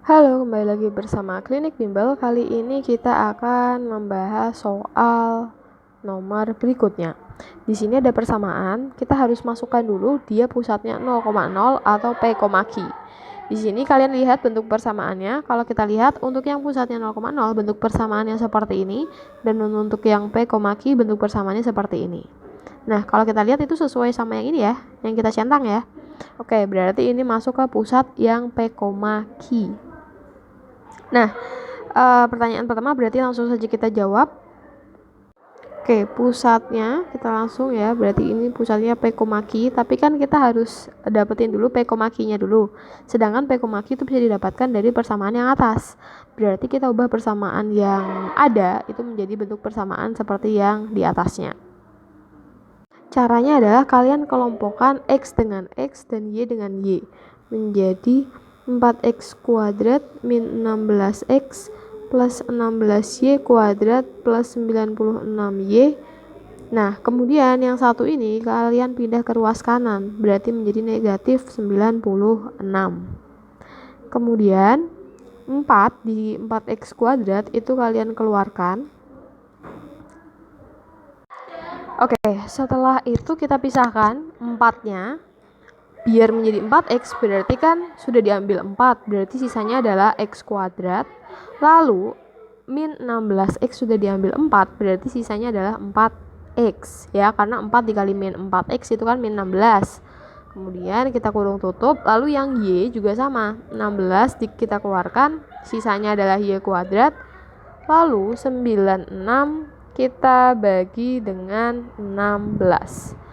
Halo, kembali lagi bersama Klinik Bimbel. Kali ini kita akan membahas soal nomor berikutnya. Di sini ada persamaan, kita harus masukkan dulu dia pusatnya 0,0 atau P, Q. Di sini kalian lihat bentuk persamaannya. Kalau kita lihat untuk yang pusatnya 0,0 bentuk persamaannya seperti ini, dan untuk yang P, Q bentuk persamaannya seperti ini. Nah, kalau kita lihat itu sesuai sama yang ini ya, yang kita centang ya. Oke, berarti ini masuk ke pusat yang P, Q. Nah, pertanyaan pertama berarti langsung saja kita jawab. Oke, pusatnya kita langsung ya, berarti ini pusatnya P, Q, tapi kan kita harus dapetin dulu P, Q-nya dulu. Sedangkan P, Q itu bisa didapatkan dari persamaan yang atas. Berarti kita ubah persamaan yang ada itu menjadi bentuk persamaan seperti yang di atasnya. Caranya adalah kalian kelompokkan X dengan X dan Y dengan Y menjadi 4X kuadrat min 16X plus 16Y kuadrat plus 96Y. Nah, kemudian yang satu ini kalian pindah ke ruas kanan, berarti menjadi negatif 96. Kemudian 4 di 4X kuadrat itu kalian keluarkan. Oke, setelah itu kita pisahkan 4-nya biar menjadi 4X, berarti kan sudah diambil 4, berarti sisanya adalah X kuadrat. Lalu min 16X sudah diambil 4, berarti sisanya adalah 4X ya, karena 4 dikali min 4X itu kan min 16. Kemudian kita kurung tutup, lalu yang Y juga sama, 16 kita keluarkan, sisanya adalah Y kuadrat. Lalu 96 kita bagi dengan 16.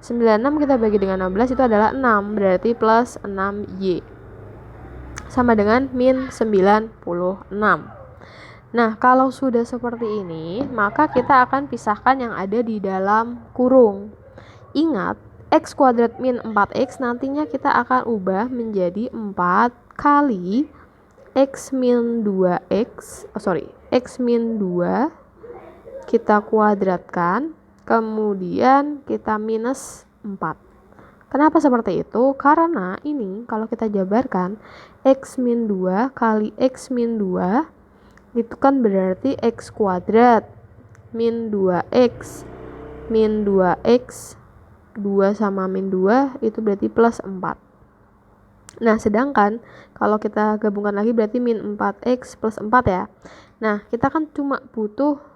96 kita bagi dengan 16 itu adalah 6, berarti plus 6Y sama dengan min 96. Nah, kalau sudah seperti ini, maka kita akan pisahkan yang ada di dalam kurung. Ingat, X kuadrat min 4X nantinya kita akan ubah menjadi 4 kali X min 2X, X min 2 kita kuadratkan, kemudian kita minus 4. Kenapa seperti itu? Karena ini kalau kita jabarkan X min 2 kali X min 2 itu kan berarti X kuadrat min 2X min 2X 2 sama min 2 itu berarti plus 4. Nah, sedangkan kalau kita gabungkan lagi berarti min 4X plus 4 ya. Nah, kita kan cuma butuh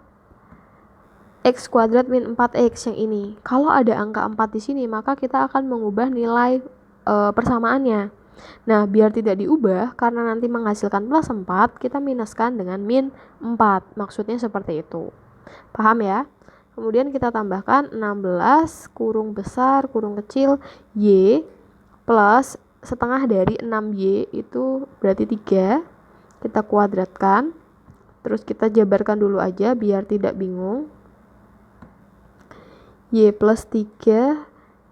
X kuadrat min 4X yang ini. Kalau ada angka 4 di sini, maka kita akan mengubah nilai persamaannya. Nah, biar tidak diubah, karena nanti menghasilkan plus 4, kita minuskan dengan min 4. Maksudnya seperti itu. Paham ya? Kemudian kita tambahkan 16 kurung besar, kurung kecil, Y plus setengah dari 6Y itu berarti 3. Kita kuadratkan. Terus kita jabarkan dulu aja biar tidak bingung. Y plus 3,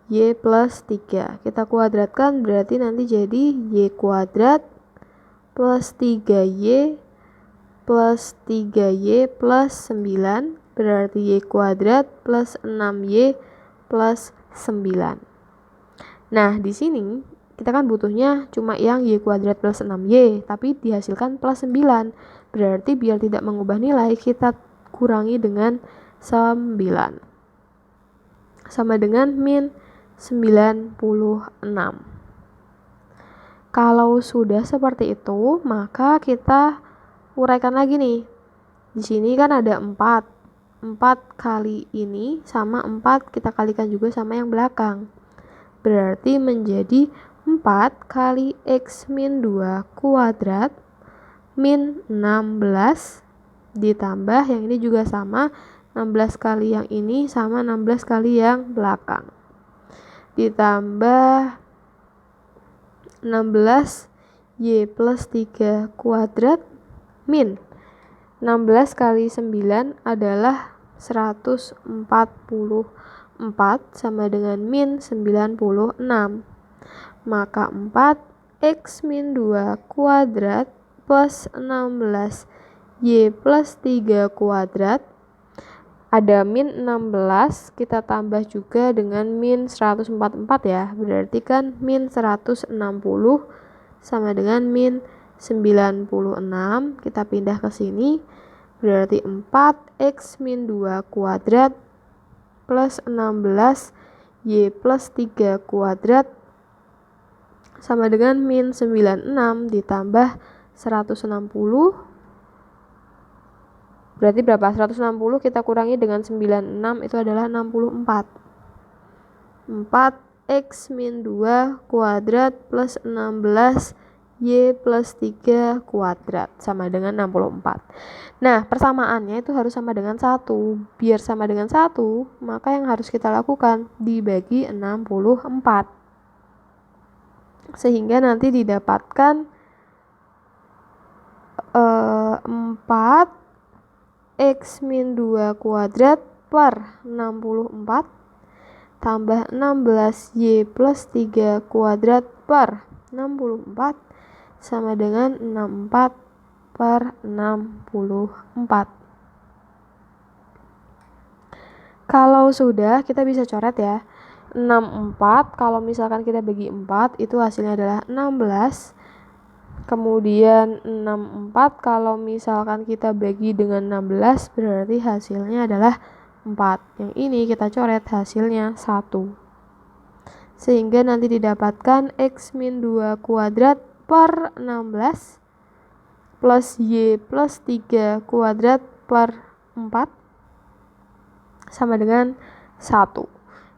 Y plus 3. Kita kuadratkan berarti nanti jadi Y kuadrat plus 3Y plus 3Y plus 9. Berarti Y kuadrat plus 6Y plus 9. Nah, di sini kita kan butuhnya cuma yang Y kuadrat plus 6Y, tapi dihasilkan plus 9. Berarti biar tidak mengubah nilai, kita kurangi dengan 9. Sama dengan min 96. Kalau sudah seperti itu, maka kita uraikan lagi nih. Di sini kan ada 4. 4 kali ini sama 4 kita kalikan juga sama yang belakang. Berarti menjadi 4 kali X min 2 kuadrat min 16 ditambah yang ini juga sama 16 kali yang ini sama 16 kali yang belakang. Ditambah 16 Y plus 3 kuadrat min 16 kali 9 adalah 144 sama dengan min 96. Maka 4 X min 2 kuadrat plus 16 Y plus 3 kuadrat. Ada min 16, kita tambah juga dengan min 144 ya. Berarti kan min 160 sama dengan min 96, kita pindah ke sini, berarti 4x min 2 kuadrat plus 16y plus 3 kuadrat sama dengan min 96 ditambah 160. Berarti berapa? 160 kita kurangi dengan 96 itu adalah 64. 4x min 2 kuadrat plus 16y plus 3 kuadrat sama dengan 64. Nah, persamaannya itu harus sama dengan 1. Biar sama dengan 1, maka yang harus kita lakukan dibagi 64. Sehingga nanti didapatkan 4x min 2 kuadrat per 64 tambah 16y plus 3 kuadrat per 64 sama dengan 64 per 64. Kalau sudah, kita bisa coret ya. 64 kalau misalkan kita bagi 4 itu hasilnya adalah 16. Kemudian 64 kalau misalkan kita bagi dengan 16 berarti hasilnya adalah 4. Yang ini kita coret hasilnya 1. Sehingga nanti didapatkan x min 2 kuadrat per 16 plus y plus 3 kuadrat per 4 sama dengan 1.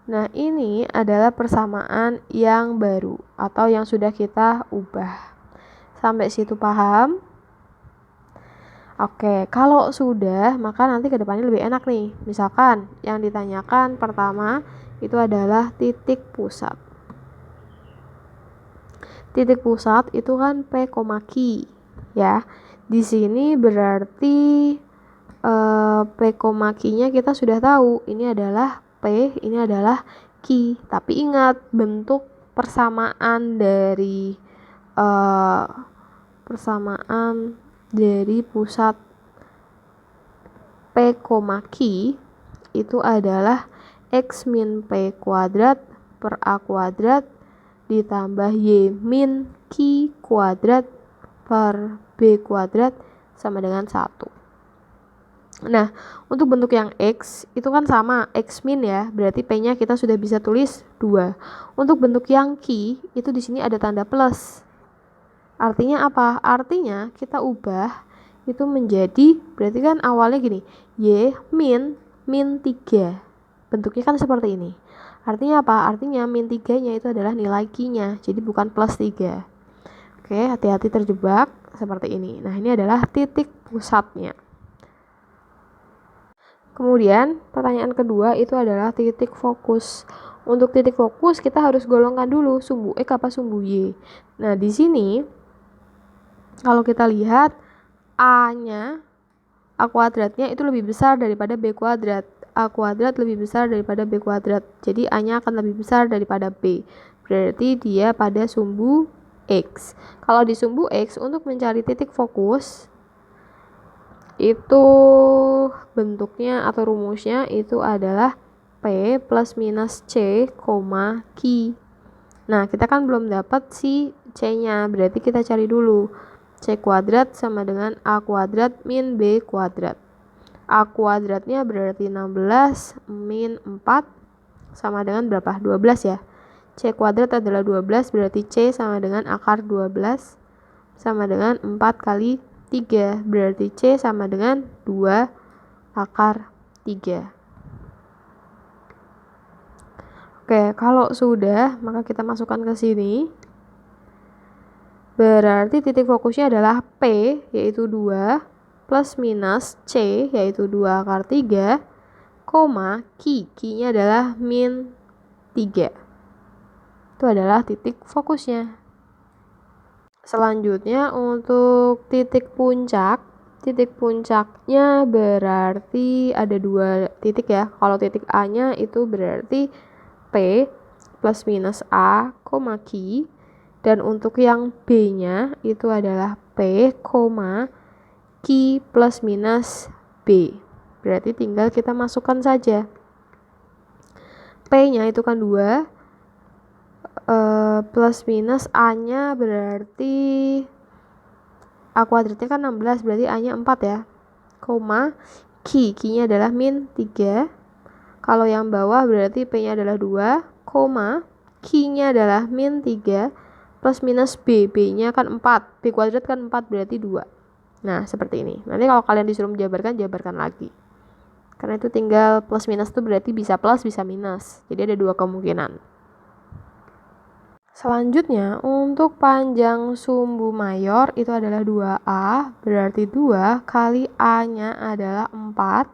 Nah, ini adalah persamaan yang baru atau yang sudah kita ubah. Sampai situ paham? Oke, kalau sudah, maka nanti ke depannya lebih enak nih. Misalkan yang ditanyakan pertama itu adalah titik pusat. Titik pusat itu kan P, Q, ya. Di sini berarti P, Q-nya kita sudah tahu. Ini adalah P, ini adalah Q. Tapi ingat bentuk persamaan dari pusat P, Q itu adalah x min P kuadrat per A kuadrat ditambah y min Q kuadrat per B kuadrat sama dengan 1. Nah, untuk bentuk yang X itu kan sama, X min ya, berarti P-nya kita sudah bisa tulis 2. Untuk bentuk yang Q itu di sini ada tanda plus. Artinya apa? Artinya kita ubah itu menjadi, berarti kan awalnya gini, Y min 3. Bentuknya kan seperti ini. Artinya apa? Artinya min 3-nya itu adalah nilai Q-nya, jadi bukan plus 3. Oke, hati-hati terjebak seperti ini. Nah, ini adalah titik pusatnya. Kemudian, pertanyaan kedua itu adalah titik fokus. Untuk titik fokus, kita harus golongkan dulu sumbu X apa sumbu Y. Nah, di sini, kalau kita lihat, A-nya, A kuadratnya itu lebih besar daripada B kuadrat. A kuadrat lebih besar daripada B kuadrat. Jadi, A-nya akan lebih besar daripada B. Berarti dia pada sumbu X. Kalau di sumbu X, untuk mencari titik fokus, itu bentuknya atau rumusnya itu adalah P plus minus C, Q. Nah, kita kan belum dapat si C-nya, berarti kita cari dulu. C kuadrat sama dengan A kuadrat min B kuadrat. A kuadratnya berarti 16 min 4 sama dengan berapa? 12 ya. C kuadrat adalah 12, berarti C sama dengan akar 12 sama dengan 4 kali 3, berarti C sama dengan 2 akar 3. Oke, kalau sudah, maka kita masukkan ke sini. Berarti titik fokusnya adalah P, yaitu 2, plus minus C, yaitu 2 akar 3, koma, Q-nya adalah min 3. Itu adalah titik fokusnya. Selanjutnya untuk titik puncaknya berarti ada 2 titik ya. Kalau titik A-nya itu berarti P plus minus A, Q. Dan untuk yang B-nya itu adalah P, Q plus minus B. Berarti tinggal kita masukkan saja. P-nya itu kan 2. Plus minus A-nya berarti A kuadratnya kan 16, berarti A-nya 4 ya. Koma, Q-nya adalah min 3. Kalau yang bawah berarti P-nya adalah 2, koma, Q-nya adalah min 3, plus minus B. B-nya kan 4. B kuadrat kan 4, berarti 2. Nah, seperti ini. Nanti kalau kalian disuruh menjabarkan, jabarkan lagi. Karena itu tinggal plus minus itu berarti bisa plus, bisa minus. Jadi ada 2 kemungkinan. Selanjutnya, untuk panjang sumbu mayor itu adalah 2A, berarti 2 kali A-nya adalah 4,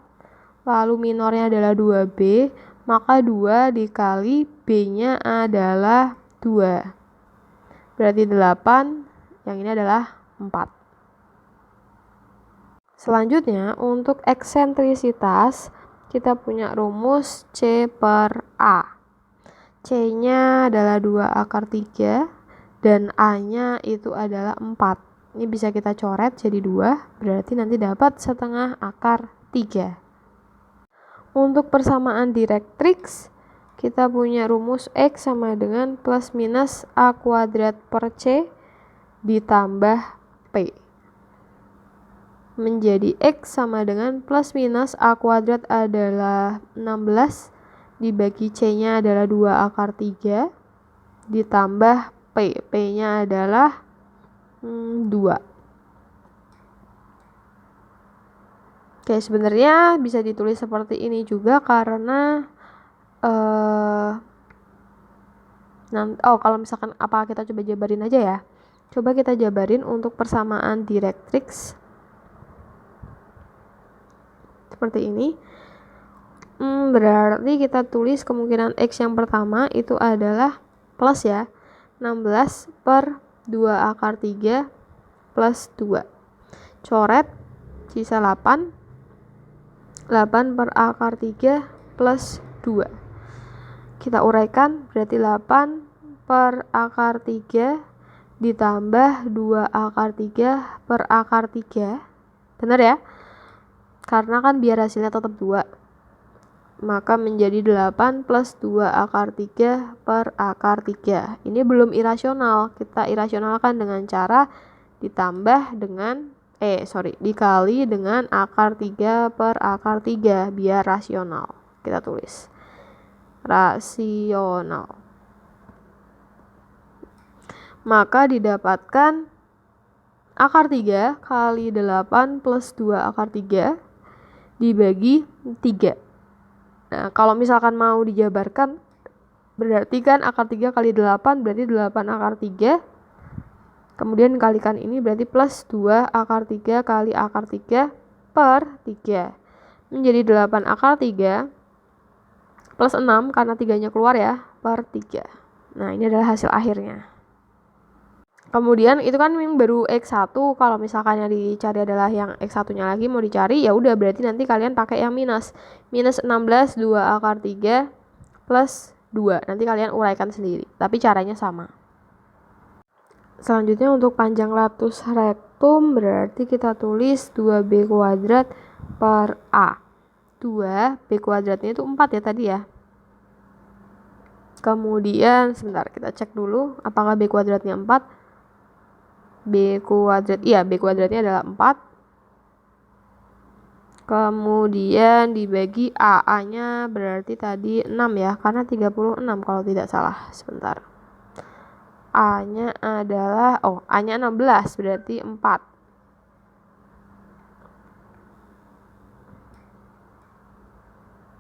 lalu minornya adalah 2B, maka 2 dikali B-nya adalah 2. Berarti 8, yang ini adalah 4. Selanjutnya, untuk eksentrisitas, kita punya rumus C per A. C-nya adalah 2 akar 3, dan A-nya itu adalah 4. Ini bisa kita coret jadi 2, berarti nanti dapat setengah akar 3. Untuk persamaan direktrix, kita punya rumus X sama dengan plus minus A kuadrat per C ditambah P. Menjadi X sama dengan plus minus A kuadrat adalah 16, dibagi C-nya adalah 2 akar 3, ditambah P. P-nya adalah 2. Oke, sebenarnya bisa ditulis seperti ini juga karena kalau misalkan apa kita coba jabarin aja ya. Coba kita jabarin untuk persamaan direktrix. Seperti ini. Berarti kita tulis kemungkinan X yang pertama itu adalah plus ya, 16 per 2 akar 3 plus 2. Coret, sisa 8. 8 per akar 3 plus 2. Kita uraikan, berarti 8 per akar 3 ditambah 2 akar 3 per akar 3. Benar ya? Karena kan biar hasilnya tetap 2. Maka menjadi 8 plus 2 akar 3 per akar 3. Ini belum irasional. Kita irasionalkan dengan cara ditambah dengan dikali dengan akar 3 per akar 3 biar rasional. Kita tulis rasional. Maka didapatkan akar 3 kali 8 plus 2 akar 3 dibagi 3. Nah, kalau misalkan mau dijabarkan, berarti kan akar 3 kali 8 berarti 8 akar 3. Kemudian kalikan ini berarti plus 2 akar 3 kali akar 3 per 3. Menjadi 8 akar 3 plus 6 karena 3-nya keluar ya, per 3. Nah, ini adalah hasil akhirnya. Kemudian itu kan yang baru X1, kalau misalkan yang dicari adalah yang X1-nya lagi mau dicari, ya udah berarti nanti kalian pakai yang minus. Minus 16 2 akar 3 plus 2. Nanti kalian uraikan sendiri, tapi caranya sama. Selanjutnya untuk panjang latus rectum berarti kita tulis 2B kuadrat per A. 2B kuadratnya itu 4 ya tadi ya. Kemudian sebentar kita cek dulu apakah B kuadratnya 4. B kuadratnya adalah 4. Kemudian dibagi A-nya berarti tadi 6 ya, karena 36 kalau tidak salah. Sebentar. A-nya adalah A-nya 16 berarti 4.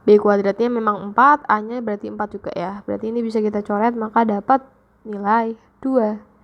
B kuadratnya memang 4, A-nya berarti 4 juga ya. Berarti ini bisa kita coret, maka dapat nilai 2.